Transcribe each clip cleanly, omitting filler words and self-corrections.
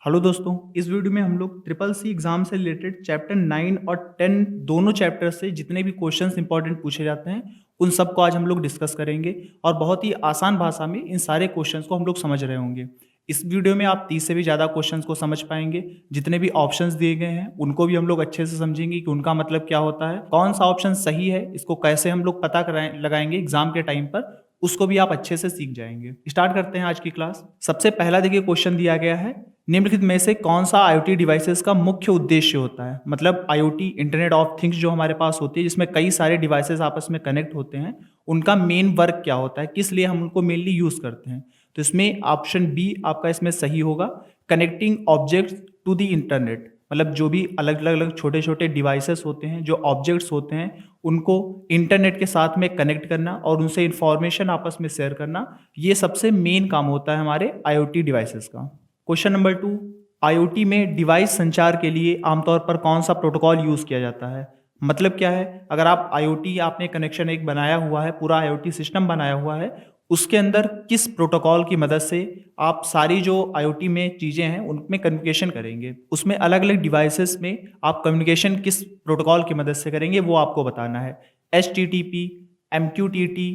Hello दोस्तों, इस video में हम लोग ट्रिपल सी एग्जाम से रिलेटेड चैप्टर 9 और 10 दोनों चैप्टर से जितने भी क्वेश्चंस इंपॉर्टेंट पूछे जाते हैं उन सब को आज हम लोग डिस्कस करेंगे और बहुत ही आसान भाषा में इन सारे क्वेश्चंस को हम लोग समझ रहे होंगे। इस वीडियो में आप 30 से भी ज़्यादा क्वेश्चंस को समझ पाएंगे। जितने भी ऑप्शंस दिए गए हैं उनको भी हम लोग अच्छे से समझेंगे कि उनका मतलब क्या होता है, कौन सा ऑप्शन सही है, इसको कैसे हम लोग पता लगाएंगे एग्जाम के टाइम पर, उसको भी आप अच्छे से सीख जाएंगे। स्टार्ट करते हैं आज की क्लास। सबसे पहला देखिए क्वेश्चन दिया गया है, निम्नलिखित में से कौन सा IoT डिवाइसेस का मुख्य उद्देश्य होता है। मतलब IoT इंटरनेट ऑफ थिंग्स जो हमारे पास होती है जिसमें कई सारे डिवाइसेस आपस में कनेक्ट होते हैं, उनका मेन वर्क क्या होता है, किस लिए हम उनको मेनली यूज करते हैं। तो इसमें ऑप्शन बी आपका इसमें सही होगा, connecting objects to the internet. मतलब जो भी अलग अलग छोटे छोटे डिवाइसेस होते हैं, जो ऑब्जेक्ट्स होते हैं, उनको इंटरनेट के साथ में कनेक्ट करना और उनसे इंफॉर्मेशन आपस में शेयर करना, ये सबसे मेन काम होता है हमारे IoT डिवाइसेस का। क्वेश्चन नंबर 2, IoT में डिवाइस संचार के लिए आमतौर पर कौन सा प्रोटोकॉल यूज किया जाता है। मतलब क्या है, अगर आप IoT आपने कनेक्शन एक बनाया हुआ है, पूरा IoT सिस्टम बनाया हुआ है, उसके अंदर किस प्रोटोकॉल की मदद से आप सारी जो IoT में चीज़ें हैं उनमें कम्युनिकेशन करेंगे, उसमें अलग अलग डिवाइसेस में आप कम्युनिकेशन किस प्रोटोकॉल की मदद से करेंगे वो आपको बताना है। HTTP, MQTT,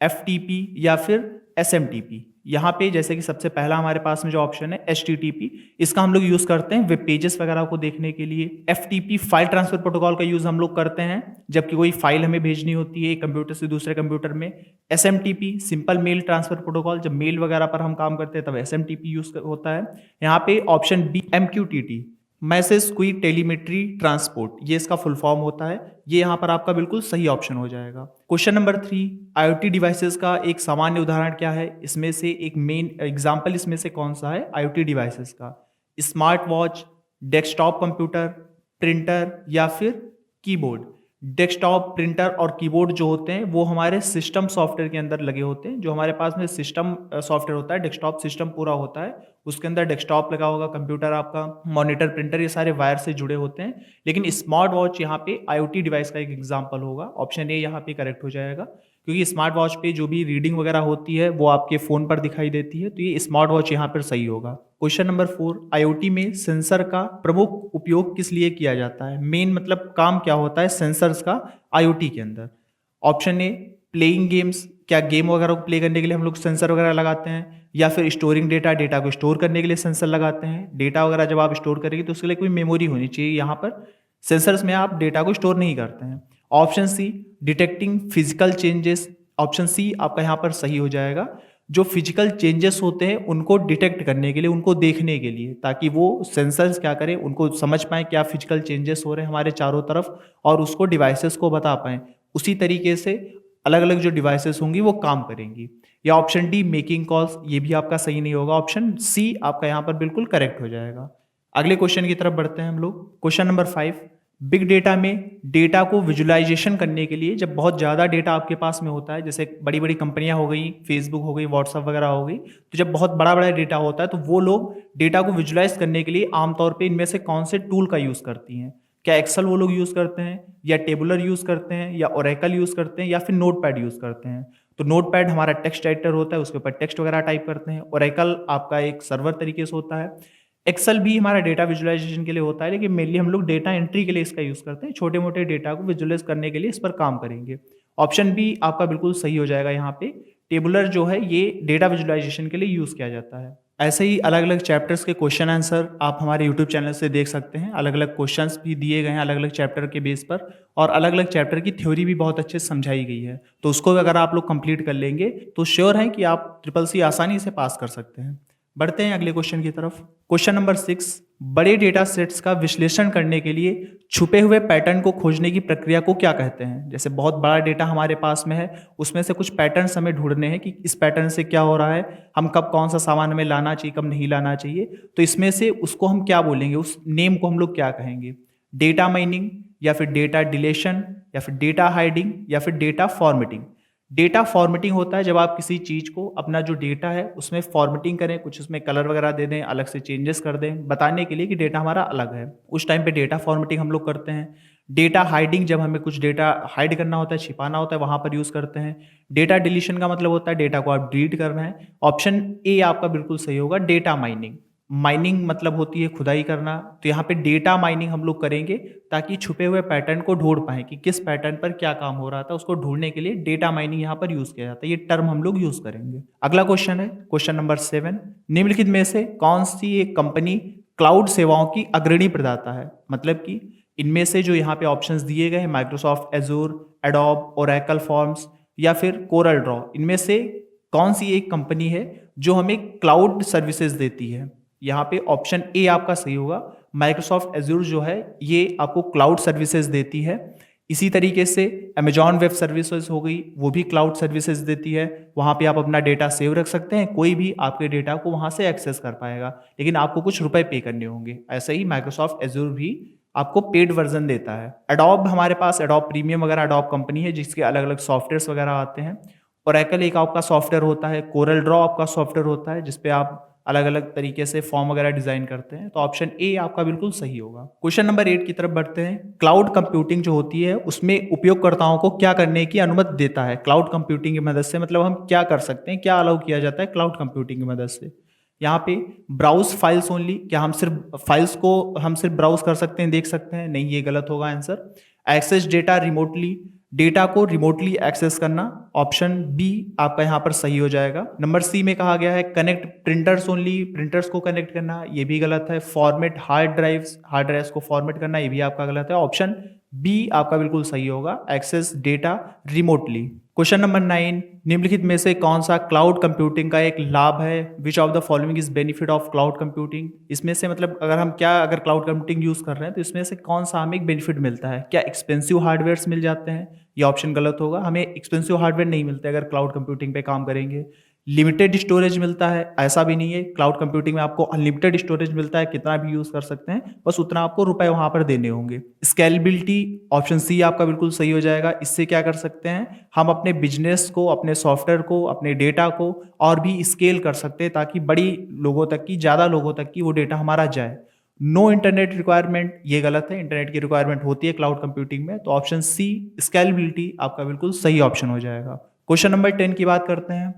FTP या फिर SMTP। यहाँ पे जैसे कि सबसे पहला हमारे पास में जो ऑप्शन है HTTP, इसका हम लोग यूज़ करते हैं वेब पेजेस वगैरह को देखने के लिए। FTP फाइल ट्रांसफर प्रोटोकॉल का यूज़ हम लोग करते हैं जबकि कोई फाइल हमें भेजनी होती है एक कंप्यूटर से दूसरे कंप्यूटर में। SMTP simple mail transfer protocol, जब मेल वगैरह पर हम काम करते हैं तब SMTP यूज़ होता है। यहाँ पे ऑप्शन बी MQTT, मैसेज क्वी टेलीमेट्री ट्रांसपोर्ट, ये इसका फुल फॉर्म होता है। ये यहाँ पर आपका बिल्कुल सही ऑप्शन हो जाएगा। क्वेश्चन नंबर 3, IoT डिवाइसेस का एक सामान्य उदाहरण क्या है, इसमें से एक मेन एग्जाम्पल इसमें से कौन सा है IoT डिवाइसेस का। Smart watch, desktop computer, printer या फिर कीबोर्ड। डेस्कटॉप, प्रिंटर और कीबोर्ड जो होते हैं वो हमारे सिस्टम सॉफ्टवेयर के अंदर लगे होते हैं। जो हमारे पास में सिस्टम सॉफ्टवेयर होता है, डेस्कटॉप सिस्टम पूरा होता है, उसके अंदर डेस्कटॉप लगा होगा, कंप्यूटर आपका, मॉनिटर, प्रिंटर, ये सारे वायर से जुड़े होते हैं। लेकिन स्मार्ट वॉच यहाँ पे IoT डिवाइस का एक एग्जांपल होगा। ऑप्शन ए यहाँ पे करेक्ट हो जाएगा, क्योंकि स्मार्ट वॉच पे जो भी रीडिंग वगैरह होती है वो आपके फ़ोन पर दिखाई देती है, तो ये स्मार्ट वॉच यहाँ पर सही होगा। क्वेश्चन नंबर 4, IoT में सेंसर का प्रमुख उपयोग किस लिए किया जाता है। मेन मतलब काम क्या होता है सेंसर्स का IoT के अंदर। ऑप्शन ए प्लेइंग गेम्स, क्या गेम वगैरह को प्ले करने के लिए हम लोग सेंसर वगैरह लगाते हैं, या फिर स्टोरिंग डेटा, डेटा को स्टोर करने के लिए सेंसर लगाते हैं। डेटा वगैरह जब आप स्टोर करेंगे तो उसके लिए कोई मेमोरी होनी चाहिए, यहाँ पर सेंसर्स में आप डेटा को स्टोर नहीं करते हैं। Option C detecting physical changes, option C आपका यहाँ पर सही हो जाएगा। जो फिजिकल चेंजेस होते हैं उनको डिटेक्ट करने के लिए, उनको देखने के लिए, ताकि वो सेंसर्स क्या करें, उनको समझ पाएँ क्या फिजिकल चेंजेस हो रहे हैं हमारे चारों तरफ और उसको डिवाइसेस को बता पाएँ। उसी तरीके से अलग अलग जो डिवाइसेस होंगी वो काम करेंगी। या ऑप्शन डी मेकिंग कॉल्स, ये भी आपका सही नहीं होगा। ऑप्शन सी आपका यहाँ पर बिल्कुल करेक्ट हो जाएगा। अगले क्वेश्चन की तरफ बढ़ते हैं हम लोग। क्वेश्चन नंबर 5, बिग डेटा में डेटा को विजुअलाइजेशन करने के लिए जब बहुत ज़्यादा डेटा आपके पास में होता है, जैसे बड़ी बड़ी कंपनियां हो गई, फेसबुक हो गई, व्हाट्सअप वगैरह हो गई, तो जब बहुत बड़ा बड़ा डेटा होता है तो वो लोग डेटा को विजुअलाइज करने के लिए आमतौर पे इनमें से कौन से टूल का यूज़ करती हैं। क्या एक्सेल वो लोग यूज़ करते हैं, या टेबुलर यूज़ करते हैं, या ओरेकल यूज़ करते हैं, या फिर नोटपैड यूज़ करते हैं। तो नोटपैड हमारा टेक्स्ट एडिटर होता है, उसके ऊपर टेक्स्ट वगैरह टाइप करते हैं। ओरेकल आपका एक सर्वर तरीके से होता है। एक्सेल भी हमारा डेटा विजुअलाइजेशन के लिए होता है, लेकिन मेनली हम लोग डेटा एंट्री के लिए इसका यूज़ करते हैं। छोटे मोटे डेटा को विजुअलाइज करने के लिए इस पर काम करेंगे। ऑप्शन बी आपका बिल्कुल सही हो जाएगा। यहाँ पे टेबुलर जो है ये डेटा विजुअलाइजेशन के लिए यूज़ किया जाता है। ऐसे ही अलग अलग चैप्टर्स के क्वेश्चन आंसर आप हमारे यूट्यूब चैनल से देख सकते हैं। अलग अलग क्वेश्चंस भी दिए गए हैं अलग अलग चैप्टर के बेस पर, और अलग अलग चैप्टर की थ्योरी भी बहुत अच्छे से समझाई गई है। तो उसको अगर आप लोग कंप्लीट कर लेंगे तो श्योर है कि आप ट्रिपल सी आसानी से पास कर सकते हैं। बढ़ते हैं अगले क्वेश्चन की तरफ। क्वेश्चन नंबर 6, बड़े डेटा सेट्स का विश्लेषण करने के लिए छुपे हुए पैटर्न को खोजने की प्रक्रिया को क्या कहते हैं। जैसे बहुत बड़ा डेटा हमारे पास में है, उसमें से कुछ पैटर्न्स हमें ढूंढने हैं कि इस पैटर्न से क्या हो रहा है, हम कब कौन सा सामान हमें लाना चाहिए, कब नहीं लाना चाहिए। तो इसमें से उसको हम क्या बोलेंगे, उस नेम को हम लोग क्या कहेंगे। डेटा माइनिंग, या फिर डेटा डिलेशन, या फिर डेटा हाइडिंग, या फिर डेटा फॉर्मेटिंग। डेटा फॉर्मेटिंग होता है जब आप किसी चीज़ को, अपना जो डेटा है उसमें फॉर्मेटिंग करें, कुछ उसमें कलर वगैरह दे दें, अलग से चेंजेस कर दें, बताने के लिए कि डेटा हमारा अलग है, उस टाइम पे डेटा फॉर्मेटिंग हम लोग करते हैं। डेटा हाइडिंग, जब हमें कुछ डेटा हाइड करना होता है, छिपाना होता है, वहाँ पर यूज़ करते हैं। डेटा डिलीशन का मतलब होता है डेटा को आप डिलीट करना है। ऑप्शन ए आपका बिल्कुल सही होगा, डेटा माइनिंग। माइनिंग मतलब होती है खुदाई करना, तो यहाँ पे डेटा माइनिंग हम लोग करेंगे ताकि छुपे हुए पैटर्न को ढूंढ पाएँ कि किस पैटर्न पर क्या काम हो रहा था, उसको ढूंढने के लिए डेटा माइनिंग यहाँ पर यूज़ किया जाता है। ये टर्म हम लोग यूज़ करेंगे। अगला क्वेश्चन है क्वेश्चन नंबर 7, निम्नलिखित में से कौन-सी एक कंपनी क्लाउड सेवाओं की अग्रणी प्रदाता है? मतलब कि इनमें से जो यहाँ पे ऑप्शंस दिए गए हैं माइक्रोसॉफ्ट एज़ूर, एडोब, ओरेकल फॉर्म्स या फिर कोरल ड्रॉ, इनमें से कौन-सी एक कंपनी है जो हमें क्लाउड सर्विसेज देती है? यहाँ पे ऑप्शन ए आपका सही होगा। माइक्रोसॉफ्ट एज़ूर जो है ये आपको क्लाउड सर्विसेज देती है। इसी तरीके से अमेज़न वेब सर्विसेज हो गई, वो भी क्लाउड सर्विसेज देती है। वहाँ पे आप अपना डेटा सेव रख सकते हैं, कोई भी आपके डेटा को वहाँ से एक्सेस कर पाएगा, लेकिन आपको कुछ रुपए पे करने होंगे। ऐसे ही माइक्रोसॉफ्ट एज़ूर भी आपको पेड वर्ज़न देता है। एडोब हमारे पास एडोब प्रीमियम वगैरह एडोब कंपनी है जिसके अलग-अलग सॉफ्टवेयर्स वगैरह आते हैं। ओरेकल एक आपका सॉफ्टवेयर होता है, कोरल ड्रॉ आपका सॉफ्टवेयर होता है जिस पे आप अलग-अलग तरीके से फॉर्म वगैरह डिज़ाइन करते हैं, तो ऑप्शन ए आपका बिल्कुल सही होगा। क्वेश्चन नंबर 8 की तरफ बढ़ते हैं। क्लाउड कंप्यूटिंग जो होती है, उसमें उपयोगकर्ताओं को क्या करने की अनुमति देता है? क्लाउड कंप्यूटिंग की मदद से मतलब हम क्या कर सकते हैं, क्या अलाउ किया जाता है क्लाउड कंप्यूटिंग की मदद से? यहाँ पे ब्राउज़ फाइल्स ओनली, क्या हम सिर्फ फाइल्स को हम सिर्फ ब्राउज़ कर सकते हैं, देख सकते हैं? नहीं, ये गलत होगा answer. Access data remotely, data को रिमोटली एक्सेस करना, ऑप्शन बी आपका यहाँ पर सही हो जाएगा। नंबर सी में कहा गया है कनेक्ट प्रिंटर्स ओनली, प्रिंटर्स को कनेक्ट करना, ये भी गलत है। फॉर्मेट हार्ड ड्राइव्स को फॉर्मेट करना, ये भी आपका गलत है। ऑप्शन बी आपका बिल्कुल सही होगा, access data remotely. Question number 9, निम्नलिखित में से कौन सा क्लाउड कंप्यूटिंग का एक लाभ है? Which of the following is benefit of cloud computing? इसमें से मतलब अगर क्लाउड कंप्यूटिंग यूज कर रहे हैं तो इसमें से कौन सा हमें एक बेनिफिट मिलता है? क्या एक्सपेंसिव हार्डवेयर मिल जाते हैं? ये ऑप्शन गलत होगा, हमें एक्सपेंसिव हार्डवेयर नहीं मिलते अगर क्लाउड कंप्यूटिंग पे काम करेंगे। लिमिटेड स्टोरेज मिलता है, ऐसा भी नहीं है। क्लाउड कंप्यूटिंग में आपको अनलिमिटेड स्टोरेज मिलता है, कितना भी यूज़ कर सकते हैं, बस उतना आपको रुपए वहाँ पर देने होंगे। स्केलेबिलिटी, ऑप्शन सी आपका बिल्कुल सही हो जाएगा। इससे क्या कर सकते हैं, हम अपने बिजनेस को, अपने सॉफ्टवेयर को, अपने डेटा को और भी स्केल कर सकते हैं ताकि बड़ी लोगों तक की, ज़्यादा लोगों तक की वो डेटा हमारा जाए। नो इंटरनेट रिक्वायरमेंट, ये गलत है, इंटरनेट की रिक्वायरमेंट होती है क्लाउड कंप्यूटिंग में, तो ऑप्शन सी स्केलेबिलिटी आपका बिल्कुल सही ऑप्शन हो जाएगा। क्वेश्चन नंबर 10 की बात करते हैं।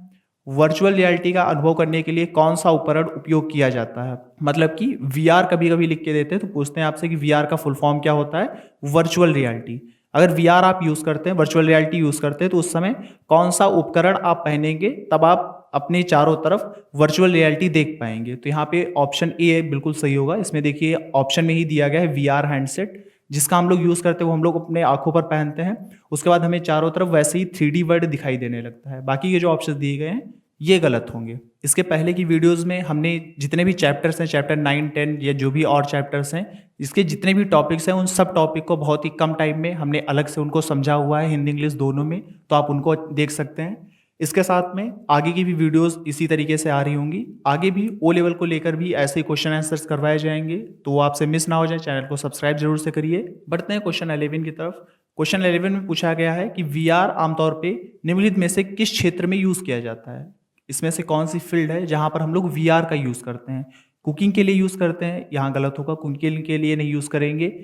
वर्चुअल रियलिटी का अनुभव करने के लिए कौन सा उपकरण उपयोग किया जाता है? मतलब कि वीआर कभी-कभी लिख के देते हैं, तो पूछते हैं आपसे कि वीआर का फुल फॉर्म क्या होता है? Virtual reality. अगर वीआर आप यूज़ करते हैं, वर्चुअल रियलिटी यूज़ करते हैं, तो उस समय कौन सा उपकरण आप पहनेंगे, तब आप अपने चारों तरफ वर्चुअल रियलिटी देख पाएँगे? तो यहाँ पे ऑप्शन ए बिल्कुल सही होगा। इसमें देखिए ऑप्शन में ही दिया गया है वीआर हैंडसेट, जिसका हम लोग यूज़ करते हैं, वो हम लोग अपने आँखों पर पहनते हैं। उसके बाद हमें चारों तरफ वैसे ही 3D वर्ल्ड दिखाई देने लगता है। बाकी के जो ऑप्शंस दिए गए हैं, ये गलत होंगे। इसके पहले की वीडियोज़ में हमने जितने भी चैप्टर्स हैं, चैप्टर 9, 10 या जो भी और चैप्टर्स हैं, इसके जितने भी टॉपिक्स हैं, उन सब टॉपिक को बहुत ही कम टाइम में हमने अलग से उनको समझा हुआ है, हिंदी इंग्लिश दोनों में, तो आप उनको देख सकते हैं। इसके साथ में आगे की भी वीडियोज़ इसी तरीके से आ रही होंगी। आगे भी ओ लेवल को लेकर भी ऐसे क्वेश्चन आंसर्स करवाए जाएँगे, तो वो आपसे मिस ना हो जाए, चैनल को सब्सक्राइब ज़रूर से करिए। बढ़ते हैं क्वेश्चन 11 की तरफ। क्वेश्चन 11 में पूछा गया है कि वीआर आमतौर पे निम्नलिखित में से किस क्षेत्र में यूज़ किया जाता है? इसमें से कौन सी फील्ड है जहाँ पर हम लोग वीआर का यूज़ करते हैं? कुकिंग के लिए यूज़ करते हैं, यहाँ गलत होगा, कुकिंग के लिए नहीं यूज़ करेंगे।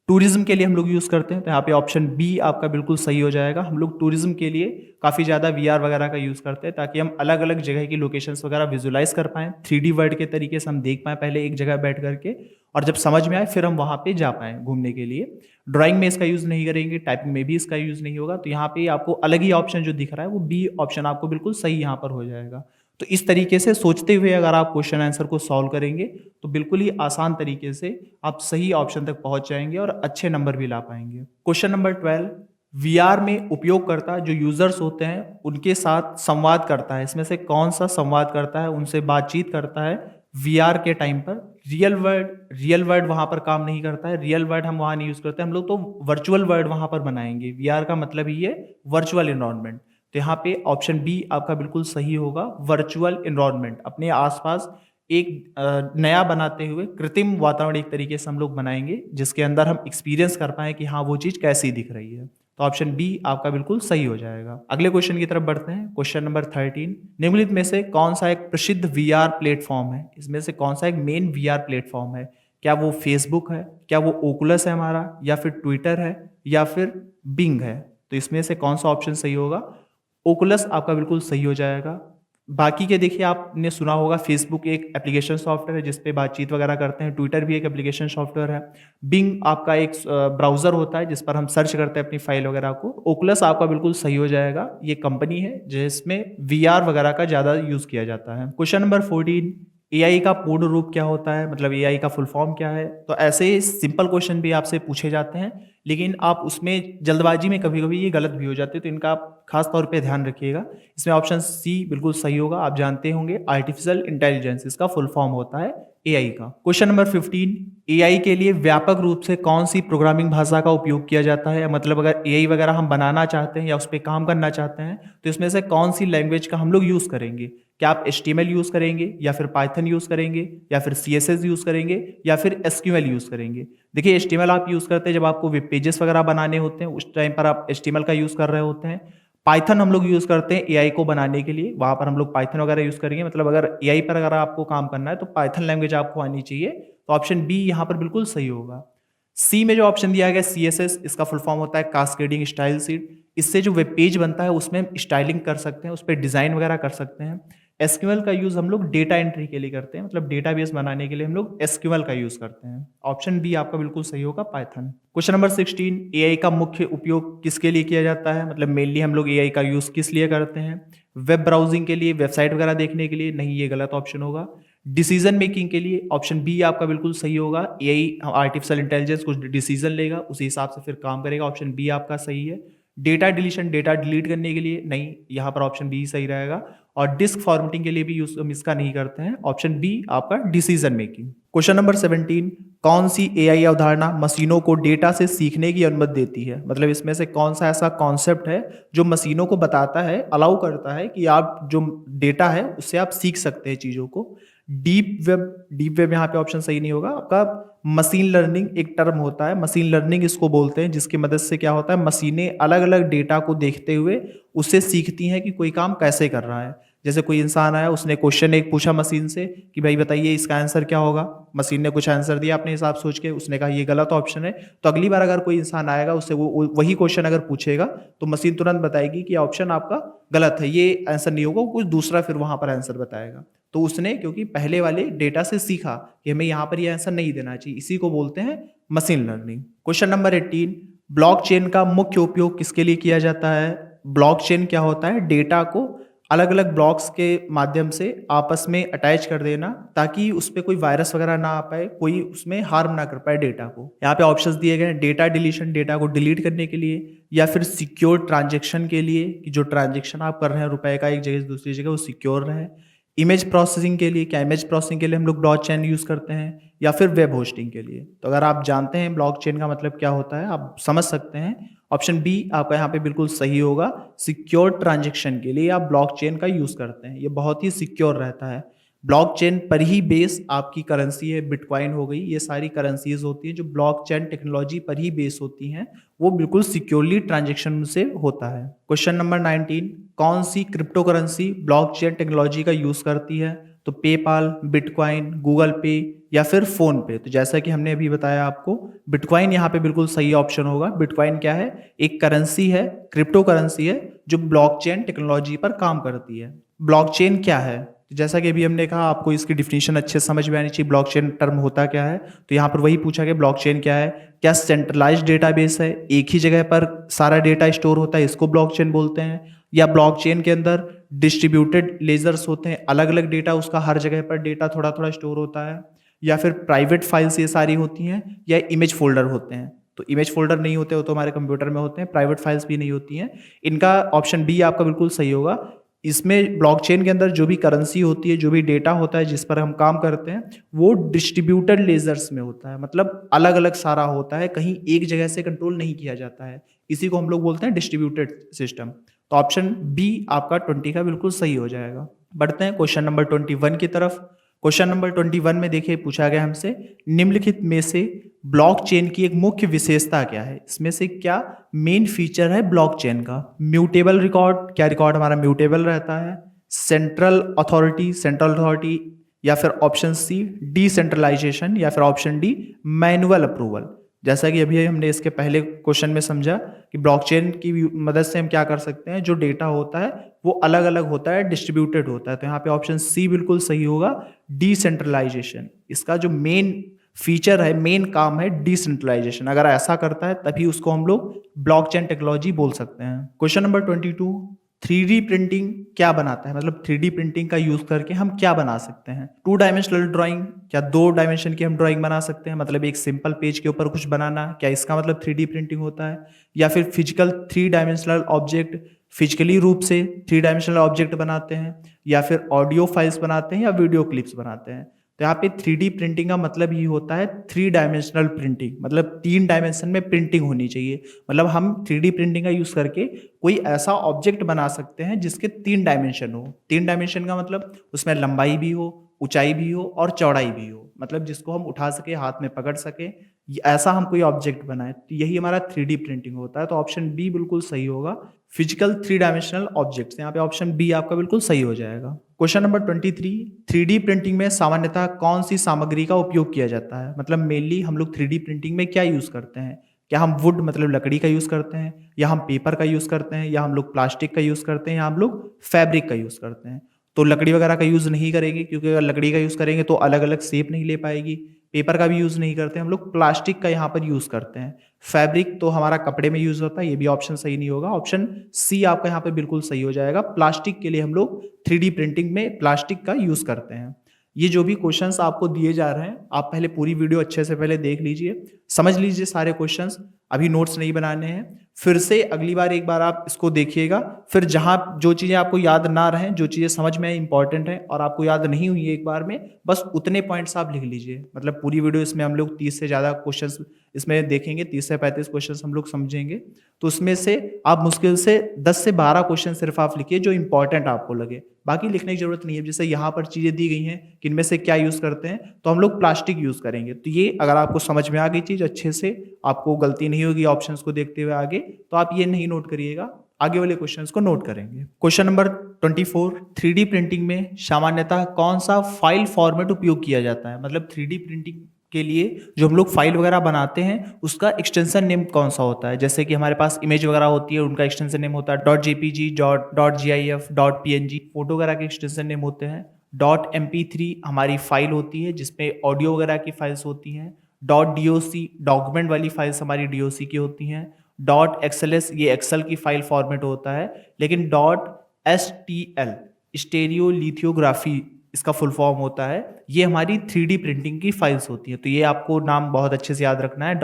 टूरिज़्म के लिए हम लोग यूज़ करते हैं, तो यहाँ पे ऑप्शन बी आपका बिल्कुल सही हो जाएगा। हम लोग टूरिज़्म के लिए काफ़ी ज़्यादा वीआर वगैरह का यूज़ करते हैं ताकि हम अलग-अलग जगह की लोकेशंस वगैरह विजुअलाइज़ कर पाएँ, 3D वर्ल्ड के तरीके से हम देख पाएँ पहले एक जगह बैठ कर के, और जब समझ में आए फिर हम वहाँ पे जा पाएँ घूमने के लिए। ड्राइंग में इसका यूज़ नहीं करेंगे, टाइपिंग में भी इसका यूज़ नहीं होगा, तो यहाँ पे आपको अलग ही ऑप्शन जो दिख रहा है वो बी ऑप्शन आपको बिल्कुल सही यहाँ पर हो जाएगा। तो इस तरीके से सोचते हुए अगर आप क्वेश्चन आंसर को सॉल्व करेंगे, तो बिल्कुल ही आसान तरीके से आप सही ऑप्शन तक पहुंच जाएंगे और अच्छे नंबर भी ला पाएंगे। क्वेश्चन नंबर 12, वीआर में उपयोगकर्ता जो यूजर्स होते हैं उनके साथ संवाद करता है, इसमें से कौन सा संवाद करता है, उनसे बातचीत करता है वीआर के टाइम पर? रियल वर्ल्ड वहां पर काम नहीं करता है, रियल वर्ल्ड हम वहां नहीं यूज करते, हम लोग तो वर्चुअल वर्ल्ड वहां पर बनाएंगे। वीआर का मतलब ही है वर्चुअल एनवायरनमेंट, तो यहाँ पे ऑप्शन बी आपका बिल्कुल सही होगा। वर्चुअल एनवायरनमेंट, अपने आसपास एक नया बनाते हुए कृत्रिम वातावरण एक तरीके से हम लोग बनाएंगे जिसके अंदर हम एक्सपीरियंस कर पाएँ कि हाँ वो चीज़ कैसी दिख रही है। तो ऑप्शन बी आपका बिल्कुल सही हो जाएगा। अगले क्वेश्चन की तरफ बढ़ते हैं। क्वेश्चन नंबर 13, निम्नलिखित में से कौन सा एक प्रसिद्ध वीआर प्लेटफॉर्म है? इसमें से कौन सा एक मेन वीआर प्लेटफॉर्म है? क्या वो फेसबुक है, क्या वो ओकुलस है हमारा, या फिर ट्विटर है, या फिर बिंग है? तो इसमें से कौन सा ऑप्शन सही होगा? ओकुलस आपका बिल्कुल सही हो जाएगा। बाकी के देखिए आपने सुना होगा फेसबुक एक एप्लीकेशन सॉफ्टवेयर है जिस पे बातचीत वगैरह करते हैं, ट्विटर भी एक एप्लीकेशन सॉफ्टवेयर है, बिंग आपका एक ब्राउज़र होता है जिस पर हम सर्च करते हैं अपनी फाइल वगैरह को, ओकुलस आपका बिल्कुल सही हो जाएगा। ये कंपनी है जिसमें वीआर वगैरह का ज़्यादा यूज़ किया जाता है। क्वेश्चन नंबर 14, एआई का पूर्ण रूप क्या होता है? मतलब एआई का फुल फॉर्म क्या है? तो ऐसे सिंपल क्वेश्चन भी आपसे पूछे जाते हैं, लेकिन आप उसमें जल्दबाजी में कभी-कभी ये गलत भी हो जाते हैं, तो इनका आप खास तौर पे ध्यान रखिएगा। इसमें ऑप्शन सी बिल्कुल सही होगा। आप जानते होंगे आर्टिफिशियल इंटेलिजेंस इसका फुल फॉर्म होता है एआई का। क्वेश्चन नंबर 15, एआई के लिए व्यापक रूप से कौन सी प्रोग्रामिंग भाषा का उपयोग किया जाता है? मतलब अगर एआई वगैरह हम बनाना चाहते हैं या उस पे काम करना चाहते हैं, तो इसमें से कौन सी लैंग्वेज का हम लोग यूज़ करेंगे? क्या आप एचटीएमएल यूज़ करेंगे या फिर पाइथन यूज़ करेंगे या फिर सीएसएस यूज़ करेंगे या फिर एसक्यूएल यूज़ करेंगे? देखिए एचटीएमएल आप यूज़ करते हैं जब आपको वेब पेजेस वगैरह बनाने होते हैं, उस टाइम पर आप एचटीएमएल का यूज़ कर रहे होते हैं। पाइथन हम लोग यूज़ करते हैं एआई को बनाने के लिए, वहाँ पर हम लोग पाइथन वगैरह यूज़ करेंगे। मतलब अगर एआई पर अगर आपको काम करना है तो पाइथन लैंग्वेज आपको आनी चाहिए, तो ऑप्शन बी यहाँ पर बिल्कुल सही होगा। सी में जो ऑप्शन दिया गया सीएसएस, इसका फुल फॉर्म होता है कास्केडिंग स्टाइल शीट। इससे जो वेब पेज बनता है उसमें स्टाइलिंग कर सकते हैं, उस पे डिज़ाइन वगैरह कर सकते हैं। एसक्यूएल का यूज़ हम लोग डेटा एंट्री के लिए करते हैं, मतलब डेटाबेस बनाने के लिए हम लोग एसक्यूएल का यूज़ करते हैं। ऑप्शन बी आपका बिल्कुल सही होगा, पाइथन। क्वेश्चन नंबर 16, एआई का मुख्य उपयोग किसके लिए किया जाता है? मतलब मेनली हम लोग एआई का यूज़ किस लिए करते हैं? वेब ब्राउजिंग के लिए, वेबसाइट वगैरह देखने के लिए? नहीं, ये गलत ऑप्शन होगा। डिसीजन मेकिंग के लिए, ऑप्शन बी आपका बिल्कुल सही होगा। एआई आर्टिफिशियल इंटेलिजेंस कुछ डिसीजन लेगा, उसी हिसाब से फिर काम करेगा, ऑप्शन बी आपका सही है। डेटा डिलीशन, डेटा डिलीट करने के लिए? नहीं, यहाँ पर ऑप्शन बी सही रहेगा। और डिस्क फॉर्मेटिंग के लिए भी यूज हम इसका नहीं करते हैं, ऑप्शन बी आपका डिसीजन मेकिंग। क्वेश्चन नंबर 17, कौन सी एआई अवधारणा मशीनों को डेटा से सीखने की अनुमति देती है? मतलब इसमें से कौन सा ऐसा कॉन्सेप्ट है जो मशीनों को बताता है, अलाउ करता है कि आप जो डेटा है उससे आप सीख सकते हैं चीज़ों को? डीप वेब यहाँ पे ऑप्शन सही नहीं होगा आपका। मशीन लर्निंग एक टर्म होता है, मशीन लर्निंग इसको बोलते हैं, जिसकी मदद से क्या होता है, मशीनें अलग अलग डेटा को देखते हुए उससे सीखती हैं कि कोई काम कैसे कर रहा है। जैसे कोई इंसान आया, उसने क्वेश्चन एक पूछा मशीन से कि भाई बताइए इसका आंसर क्या होगा। मशीन ने कुछ आंसर दिया अपने हिसाब सोच के, उसने कहा ये गलत ऑप्शन है। तो अगली बार अगर कोई इंसान आएगा, उससे वो वही क्वेश्चन अगर पूछेगा, तो मशीन तुरंत बताएगी कि ऑप्शन आपका गलत है, ये आंसर नहीं होगा, कुछ दूसरा फिर वहां पर आंसर बताएगा। तो उसने क्योंकि पहले वाले डेटा से सीखा कि हमें यहाँ पर ये आंसर नहीं देना चाहिए, इसी को बोलते हैं machine learning. Question number 18, blockchain का मुख्य उपयोग किसके लिए किया जाता है? ब्लॉकचेन क्या होता है? डेटा को अलग अलग ब्लॉक्स के माध्यम से आपस में अटैच कर देना, ताकि उस पर कोई वायरस वगैरह ना आ पाए, कोई उसमें हार्म ना कर पाए डेटा को। यहाँ पे ऑप्शंस दिए गए हैं, डेटा डिलीशन, डेटा को डिलीट करने के लिए, या फिर सिक्योर ट्रांजेक्शन के लिए कि जो ट्रांजेक्शन आप कर रहे हैं रुपए का एक जगह से दूसरी जगह, वो सिक्योर रहे। इमेज प्रोसेसिंग के लिए, क्या इमेज प्रोसेसिंग के लिए हम लोग ब्लॉकचेन यूज़ करते हैं, या फिर वेब होस्टिंग के लिए? तो अगर आप जानते हैं ब्लॉकचेन का मतलब क्या होता है, आप समझ सकते हैं, ऑप्शन बी आपका यहाँ पे बिल्कुल सही होगा। सिक्योर ट्रांजेक्शन के लिए आप ब्लॉकचेन का यूज़ करते हैं, ये बहुत ही सिक्योर रहता है। ब्लॉकचेन पर ही बेस आपकी करेंसी है, बिटकॉइन हो गई, ये सारी करेंसीज होती हैं जो ब्लॉकचेन टेक्नोलॉजी पर ही बेस होती हैं, वो बिल्कुल सिक्योरली ट्रांजेक्शन से होता है। क्वेश्चन नंबर 19, कौन सी क्रिप्टो करेंसी ब्लॉकचेन टेक्नोलॉजी का यूज़ करती है? तो पेपाल, बिटकॉइन, गूगल पे या फिर फ़ोन पे? तो जैसा कि हमने अभी बताया आपको, बिटकॉइन यहाँ पे बिल्कुल सही ऑप्शन होगा। बिटकॉइन क्या है? एक करेंसी है, क्रिप्टो करेंसी है जो ब्लॉकचेन टेक्नोलॉजी पर काम करती है। ब्लॉकचेन क्या है? तो जैसा कि अभी हमने कहा, आपको इसकी डिफिनीशन अच्छे से समझ में आनी चाहिए, ब्लॉकचेन टर्म होता क्या है। तो यहाँ पर वही पूछा गया, ब्लॉकचेन क्या है? क्या सेंट्रलाइज्ड डेटाबेस है, एक ही जगह पर सारा डेटा स्टोर होता है, इसको ब्लॉकचेन बोलते हैं? या ब्लॉकचेन के अंदर डिस्ट्रीब्यूटेड लेजर्स होते हैं, अलग अलग डेटा उसका हर जगह पर डेटा थोड़ा थोड़ा स्टोर होता है? या फिर प्राइवेट फाइल्स ये सारी होती हैं, या इमेज फोल्डर होते हैं? तो इमेज फोल्डर नहीं होते, वो तो हमारे कंप्यूटर में होते हैं। प्राइवेट फाइल्स भी नहीं होती हैं। इनका ऑप्शन बी आपका बिल्कुल सही होगा। इसमें ब्लॉकचेन के अंदर जो भी करेंसी होती है, जो भी डेटा होता है जिस पर हम काम करते हैं, वो डिस्ट्रीब्यूटेड लेजर्स में होता है, मतलब अलग अलग सारा होता है, कहीं एक जगह से कंट्रोल नहीं किया जाता है। इसी को हम लोग बोलते हैं डिस्ट्रीब्यूटेड सिस्टम। तो ऑप्शन बी आपका 20 का बिल्कुल सही हो जाएगा। बढ़ते हैं क्वेश्चन नंबर 21 की तरफ। क्वेश्चन नंबर 21 में देखिए पूछा गया हमसे, निम्नलिखित में से ब्लॉकचेन की एक मुख्य विशेषता क्या है? इसमें से क्या मेन फीचर है ब्लॉकचेन का? म्यूटेबल रिकॉर्ड, क्या रिकॉर्ड हमारा म्यूटेबल रहता है? सेंट्रल अथॉरिटी, या फिर ऑप्शन सी डिसेंट्रलाइजेशन, या फिर ऑप्शन डी मैनुअल अप्रूवल? जैसा कि अभी हमने इसके पहले क्वेश्चन में समझा कि ब्लॉकचेन की मदद से हम क्या कर सकते हैं, जो डेटा होता है वो अलग अलग होता है, डिस्ट्रीब्यूटेड होता है। तो यहाँ पे ऑप्शन सी बिल्कुल सही होगा, डिसेंट्रलाइजेशन। इसका जो मेन फीचर है, मेन काम है डिसेंट्रलाइजेशन। अगर ऐसा करता है तभी उसको हम लोग ब्लॉकचेन टेक्नोलॉजी बोल सकते हैं। क्वेश्चन नंबर 22, 3D प्रिंटिंग क्या बनाता है, मतलब 3D प्रिंटिंग का यूज करके हम क्या बना सकते हैं। 2 डायमेंशनल ड्राइंग, क्या 2 डायमेंशन की हम ड्राइंग बना सकते हैं, मतलब एक सिंपल पेज के ऊपर कुछ बनाना, क्या इसका मतलब 3D प्रिंटिंग होता है। या फिर फिजिकल 3 डायमेंशनल ऑब्जेक्ट, फिजिकली रूप से 3 डायमेंशनल ऑब्जेक्ट बनाते हैं, या फिर ऑडियो फाइल्स बनाते हैं, या वीडियो क्लिप्स बनाते हैं। तो यहाँ पे 3D प्रिंटिंग का मतलब ही होता है 3 डायमेंशनल प्रिंटिंग, मतलब 3 डायमेंशन में प्रिंटिंग होनी चाहिए। मतलब हम 3D प्रिंटिंग का यूज करके कोई ऐसा ऑब्जेक्ट बना सकते हैं जिसके 3 डायमेंशन हो। 3 डायमेंशन का मतलब उसमें लंबाई भी हो, ऊंचाई भी हो और चौड़ाई भी हो, मतलब जिसको हम उठा सके, हाथ में पकड़ सके, ऐसा हम कोई ऑब्जेक्ट बनाए, तो यही हमारा 3D प्रिंटिंग होता है। तो ऑप्शन बी बिल्कुल सही होगा, फिजिकल 3 डायमेंशनल ऑब्जेक्ट्स। यहाँ पे ऑप्शन बी आपका बिल्कुल सही हो जाएगा। क्वेश्चन नंबर 23, 3D प्रिंटिंग में सामान्यतः कौन सी सामग्री का उपयोग किया जाता है, मतलब मेनली हम लोग 3D प्रिंटिंग में क्या यूज करते हैं। क्या हम वुड मतलब लकड़ी का यूज करते हैं, या हम पेपर का यूज करते हैं, या हम लोग प्लास्टिक का यूज करते हैं, या हम लोग फैब्रिक का यूज करते हैं। तो लकड़ी वगैरह का यूज नहीं करेंगे, क्योंकि अगर लकड़ी का यूज करेंगे तो अलग अलग शेप नहीं ले पाएगी। पेपर का भी यूज नहीं करते हम लोग, प्लास्टिक का यहाँ पर यूज करते हैं। फैब्रिक तो हमारा कपड़े में यूज होता है, ये भी ऑप्शन सही नहीं होगा। ऑप्शन सी आपका यहाँ पे बिल्कुल सही हो जाएगा, प्लास्टिक के लिए हम लोग 3D प्रिंटिंग में प्लास्टिक का यूज करते हैं। ये जो भी क्वेश्चंस आपको दिए जा रहे हैं, आप पहले पूरी वीडियो अच्छे से पहले देख लीजिए, समझ लीजिए सारे क्वेश्चंस। अभी नोट्स नहीं बनाने हैं, फिर से अगली बार एक बार आप इसको देखिएगा। फिर जहां जो चीज़ें आपको याद ना रहें, जो चीज़ें समझ में इंपॉर्टेंट है और आपको याद नहीं हुई है एक बार में, बस उतने पॉइंट्स आप लिख लीजिए। मतलब पूरी वीडियो इसमें हम लोग 30 से ज़्यादा क्वेश्चंस इसमें देखेंगे, 30 से 35 क्वेश्चंस हम लोग समझेंगे। तो उसमें से आप मुश्किल से 10 से 12 क्वेश्चन सिर्फ आप लिखिए जो इंपॉर्टेंट आपको लगे, बाकी लिखने की जरूरत नहीं है। जैसे यहाँ पर चीज़ें दी गई हैं कि इनमें से क्या यूज़ करते हैं, तो हम लोग प्लास्टिक यूज़ करेंगे। तो ये अगर आपको समझ में आ गई चीज़ अच्छे से, आपको गलती नहीं होगी ऑप्शंस को देखते हुए आगे, तो आप ये नहीं नोट करिएगा, आगे वाले क्वेश्चंस को नोट करेंगे। क्वेश्चन नंबर 24, 3D प्रिंटिंग में सामान्यतः कौन सा फाइल फॉर्मेट उपयोग किया जाता है, मतलब 3D प्रिंटिंग के लिए जो हम लोग फाइल वगैरह बनाते हैं उसका एक्सटेंशन नेम कौन सा होता है। जैसे कि हमारे पास इमेज वगैरह होती है, उनका एक्सटेंशन नेम होता है .jpg, .gif, .png। फोटो वगैरह के एक्सटेंशन नेम होते हैं .mp3 हमारी फाइल होती है जिसमें ऑडियो वगैरह की फाइल्स होती हैं। .doc डॉक्यूमेंट वाली फाइल्स हमारी doc की होती हैं। .xls ये एक्सेल की फाइल फॉर्मेट होता है। लेकिन .stl स्टेरियो लिथियोग्राफी इसका फुल फॉर्म होता है, ये हमारी 3D प्रिंटिंग की फाइल्स होती है। तो ये आपको नाम बहुत अच्छे से याद रखना है,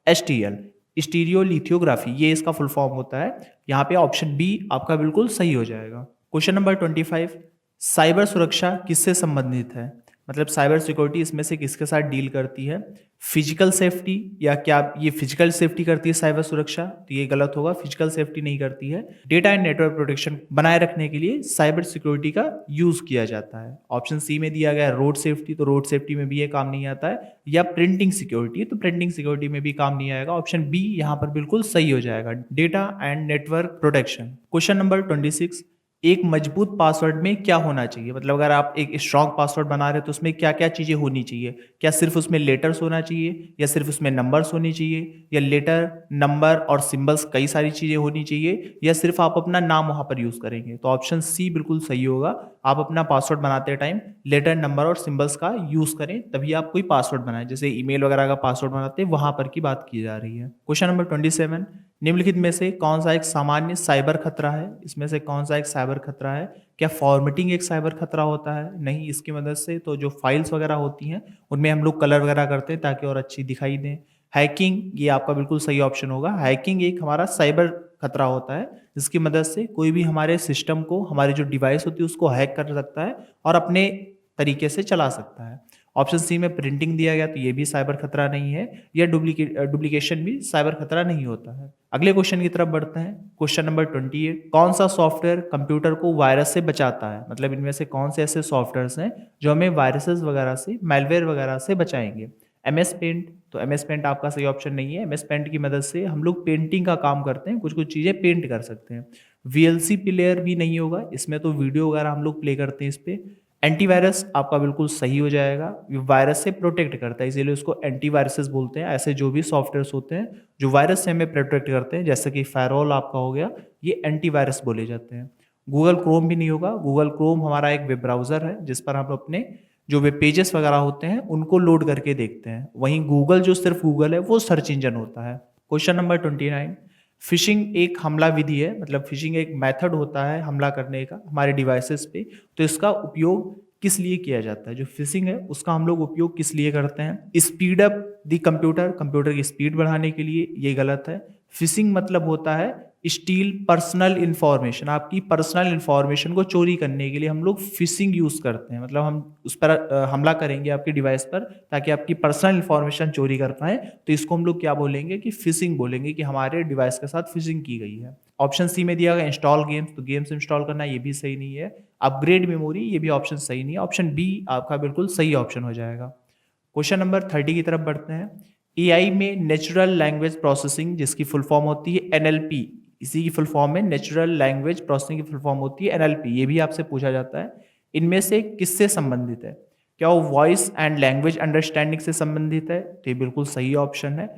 .stl स्टीरियो लिथियोग्राफी, ये इसका फुल फॉर्म होता है। यहाँ पे ऑप्शन बी आपका बिल्कुल सही हो जाएगा। क्वेश्चन नंबर 25, साइबर सुरक्षा किससे संबंधित है, मतलब साइबर सिक्योरिटी इसमें से किसके साथ डील करती है। फिजिकल सेफ्टी, या क्या ये फिजिकल सेफ्टी करती है साइबर सुरक्षा, तो ये गलत होगा, फिजिकल सेफ्टी नहीं करती है। डेटा एंड नेटवर्क प्रोटेक्शन बनाए रखने के लिए साइबर सिक्योरिटी का यूज किया जाता है। ऑप्शन सी में दिया गया है रोड सेफ्टी, तो रोड सेफ्टी में भी ये काम नहीं आता है। या प्रिंटिंग सिक्योरिटी, तो प्रिंटिंग सिक्योरिटी में भी काम नहीं आएगा। ऑप्शन बी यहाँ पर बिल्कुल सही हो जाएगा, data and network protection. Question number 26, एक मजबूत पासवर्ड में क्या होना चाहिए, मतलब अगर आप एक स्ट्रॉन्ग पासवर्ड बना रहे हो तो उसमें क्या क्या चीज़ें होनी चाहिए। क्या सिर्फ उसमें लेटर्स होना चाहिए, या सिर्फ उसमें नंबर्स होनी चाहिए, या लेटर नंबर और सिंबल्स कई सारी चीज़ें होनी चाहिए, या सिर्फ आप अपना नाम वहाँ पर यूज़ करेंगे। तो ऑप्शन सी बिल्कुल सही होगा, आप अपना पासवर्ड बनाते टाइम लेटर नंबर और सिंबल्स का यूज़ करें, तभी आप कोई पासवर्ड बनाएं। जैसे ईमेल वगैरह का पासवर्ड बनाते हैं वहाँ पर की बात की जा रही है। क्वेश्चन नंबर 27, निम्नलिखित में से कौन सा एक सामान्य साइबर खतरा है, इसमें से कौन सा एक साइबर खतरा है। क्या फॉर्मेटिंग एक साइबर खतरा होता है, नहीं, इसकी मदद से तो जो फाइल्स वगैरह होती हैं उनमें हम लोग कलर वगैरह करते हैं ताकि और अच्छी दिखाई दें। हैकिंग, ये आपका बिल्कुल सही ऑप्शन होगा, हैकिंग एक हमारा साइबर खतरा होता है जिसकी मदद से कोई भी हमारे सिस्टम को, हमारी जो डिवाइस होती है उसको हैक कर सकता है और अपने तरीके से चला सकता है। ऑप्शन सी में प्रिंटिंग दिया गया, तो ये भी साइबर खतरा नहीं है, या डुप्लीकेशन भी साइबर खतरा नहीं होता है। अगले क्वेश्चन की तरफ बढ़ते हैं। क्वेश्चन नंबर 28, कौन सा सॉफ्टवेयर कंप्यूटर को वायरस से बचाता है, मतलब इनमें से कौन से ऐसे सॉफ्टवेयर्स हैं जो हमें वायरसेस वगैरह से, मैलवेयर वगैरह से बचाएंगे। MS पेंट, तो MS पेंट आपका सही ऑप्शन नहीं है। MS पेंट की मदद से हम लोग पेंटिंग का काम करते हैं, कुछ कुछ चीज़ें पेंट कर सकते हैं। VLC प्लेयर भी नहीं होगा, इसमें तो वीडियो वगैरह हम लोग प्ले करते हैं इस पर। एंटीवायरस आपका बिल्कुल सही हो जाएगा। ये वायरस से प्रोटेक्ट करता है, इसीलिए उसको एंटीवायरसेस बोलते हैं। ऐसे जो भी सॉफ्टवेयर्स होते हैं जो वायरस से हमें प्रोटेक्ट करते हैं, जैसे कि फायरवॉल आपका हो गया, ये एंटीवायरस बोले जाते हैं। गूगल क्रोम भी नहीं होगा। गूगल क्रोम हमारा एक वेब ब्राउज़र है जिस पर हम अपने जो वेब पेजेस वगैरह होते हैं उनको लोड करके देखते हैं। वहीं गूगल जो सिर्फ गूगल है वो सर्च इंजन होता है। क्वेश्चन नंबर 29, फिशिंग एक हमला विधि है, मतलब फिशिंग एक मेथड होता है हमला करने का हमारे डिवाइसेस पे। तो इसका उपयोग किस लिए किया जाता है? जो फिशिंग है उसका हम लोग उपयोग किस लिए करते हैं? Speed up the computer, computer की स्पीड बढ़ाने के लिए। ये गलत है। फिशिंग मतलब होता है स्टील पर्सनल इंफॉर्मेशन, आपकी पर्सनल इंफॉर्मेशन को चोरी करने के लिए हम लोग फिशिंग यूज करते हैं। मतलब हम उस पर हमला करेंगे आपके डिवाइस पर ताकि आपकी पर्सनल इंफॉर्मेशन चोरी कर पाए, तो इसको हम लोग क्या बोलेंगे कि फिशिंग बोलेंगे, कि हमारे डिवाइस के साथ फिशिंग की गई है। ऑप्शन सी में दिया गया इंस्टॉल गेम्स, तो गेम्स इंस्टॉल करना ये भी सही नहीं है। अपग्रेड मेमोरी, ये भी ऑप्शन सही नहीं है। ऑप्शन बी आपका बिल्कुल सही ऑप्शन हो जाएगा। क्वेश्चन नंबर 30 की तरफ बढ़ते हैं। एआई में नेचुरल लैंग्वेज प्रोसेसिंग, जिसकी फुल फॉर्म होती है एनएलपी, इसी की फुल फॉर्म में नेचुरल लैंग्वेज प्रोसेसिंग की फुल फॉर्म होती है एनएलपी, ये भी आपसे पूछा जाता है। इनमें से किससे संबंधित है? क्या वो वॉइस एंड लैंग्वेज अंडरस्टैंडिंग से संबंधित है? तो ये बिल्कुल सही ऑप्शन है।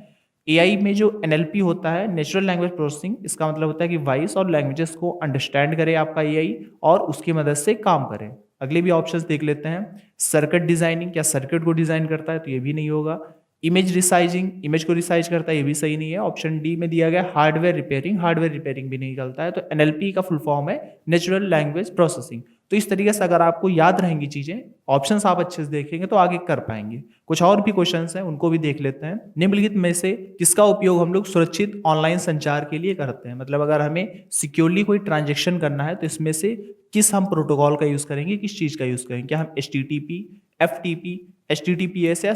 एआई में जो एनएलपी होता है, नेचुरल लैंग्वेज प्रोसेसिंग, इसका मतलब होता है कि वॉइस और लैंग्वेजेस को अंडरस्टैंड करे आपका एआई और उसकी मदद से काम करे। अगले भी ऑप्शंस देख लेते हैं। सर्किट डिजाइनिंग, क्या सर्किट को डिजाइन करता है? तो ये भी नहीं होगा। इमेज रिसाइजिंग, इमेज को रिसाइज करता है, ये भी सही नहीं है। ऑप्शन डी में दिया गया हार्डवेयर रिपेयरिंग, हार्डवेयर रिपेयरिंग भी नहीं करता है। तो एनएलपी का फुल फॉर्म है नेचुरल लैंग्वेज प्रोसेसिंग। तो इस तरीके से अगर आपको याद रहेंगी चीजें, ऑप्शंस आप अच्छे से देखेंगे तो आगे कर पाएंगे। कुछ और भी क्वेश्चंस हैं, उनको भी देख लेते हैं। निम्नलिखित में से किसका उपयोग हम लोग सुरक्षित ऑनलाइन संचार के लिए करते हैं? मतलब अगर हमें सिक्योरली कोई ट्रांजेक्शन करना है तो इसमें से किस हम प्रोटोकॉल का यूज करेंगे, किस चीज का यूज करेंगे? क्या हम HTTP, FTP, HTTPS या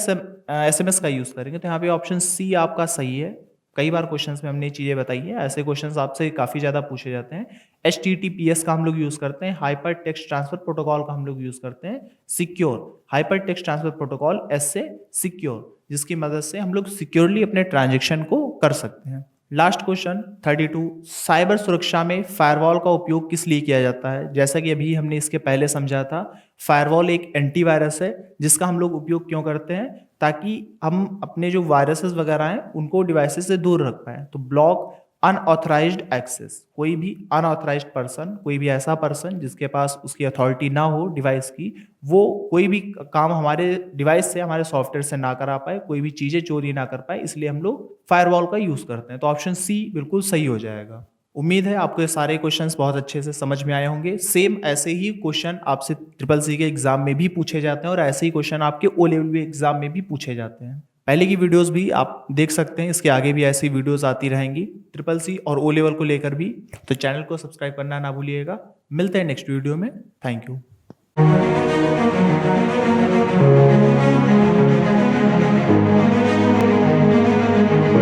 SMS का यूज करेंगे? तो यहाँ पे ऑप्शन सी आपका सही है। कई बार क्वेश्चंस में हमने ये चीजें बताई है, ऐसे क्वेश्चंस आपसे काफी ज्यादा पूछे जाते हैं। HTTPS का हम लोग यूज करते हैं। हाइपर टेक्स्ट ट्रांसफर प्रोटोकॉल का हम लोग यूज करते हैं secure, hyper text transfer protocol, S से सिक्योर, जिसकी मदद से हम लोग सिक्योरली अपने ट्रांजेक्शन को कर सकते हैं। लास्ट क्वेश्चन 32, साइबर सुरक्षा में फायरवॉल का उपयोग किस लिए किया जाता है? जैसा कि अभी हमने इसके पहले समझा था, फायरवॉल एक एंटीवायरस है जिसका हम लोग उपयोग क्यों करते हैं? ताकि हम अपने जो वायरसेस वगैरह हैं उनको डिवाइसेस से दूर रख पाए। तो ब्लॉक अनऑथराइज्ड एक्सेस, कोई भी अनऑथराइज्ड पर्सन, कोई भी ऐसा पर्सन जिसके पास उसकी अथॉरिटी ना हो डिवाइस की, वो कोई भी काम हमारे डिवाइस से, हमारे सॉफ्टवेयर से ना करा पाए, कोई भी चीजें चोरी ना कर पाए, इसलिए हम लोग फायरवॉल का यूज करते हैं। तो ऑप्शन सी बिल्कुल सही हो जाएगा। उम्मीद है आपको ये सारे क्वेश्चंस बहुत अच्छे से समझ में आए होंगे। सेम ऐसे ही क्वेश्चन आपसे ट्रिपल सी के एग्जाम में भी पूछे जाते हैं और ऐसे ही क्वेश्चन आपके ओ लेवल एग्जाम में भी पूछे जाते हैं। पहले की वीडियोस भी आप देख सकते हैं, इसके आगे भी ऐसी वीडियोस आती रहेंगी ट्रिपल सी और ओ लेवल को लेकर भी। तो चैनल को सब्सक्राइब करना ना भूलिएगा। मिलते हैं नेक्स्ट वीडियो में। Thank you.